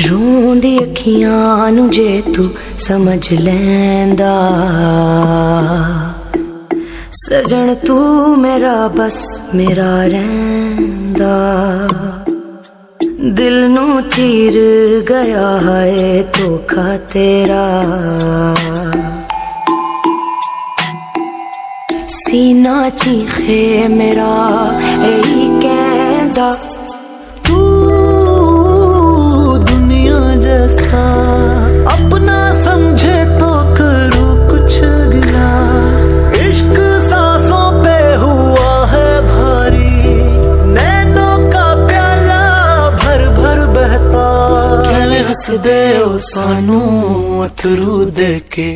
रोंदी अखियां नू जे तू समझ लैंदा, सजन तू मेरा बस मेरा रैंदा। दिल नू चीर गया है धोखा तेरा, सीना चीखे मेरा यही कहता। तू दुनिया जैसा अपना समझे तो करूँ कुछ गिला। इश्क सांसों पे हुआ है भारी, नैनों का प्याला भर भर बहता। कहने हंस दे ओ सानू अथरू दे के।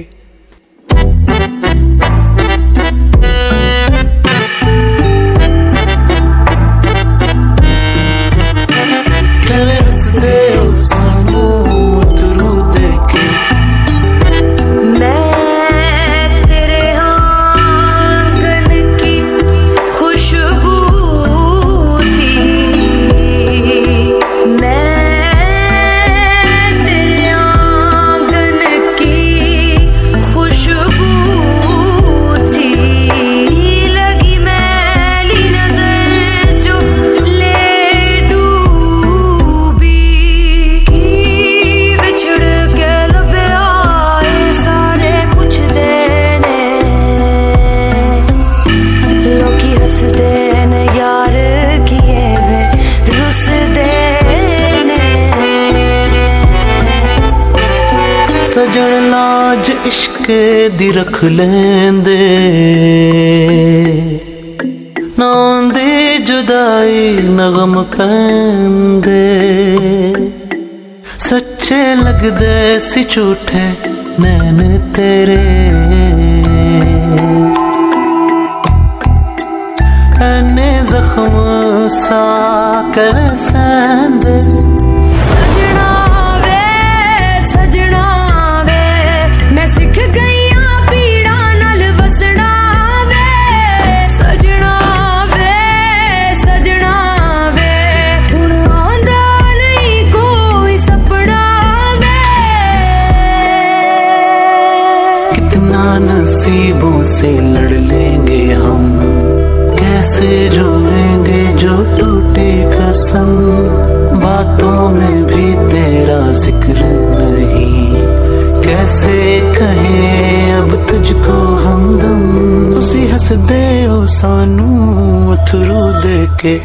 सजन लाज इश्क दी रख लेंदे, ना आंदी जुदाई नगम पैंदे। सच्चे लगदे सी झूठे नैन तेरे, ऐने जख्म सा कवे सैंदे। नसीबों से लड़ लेंगे हम, कैसे रोएंगे जो टूटे कसम। बातों में भी तेरा जिक्र नहीं, कैसे कहें अब तुझको हमदम। तुसी हंस दे ओ सानू अथरू दे के।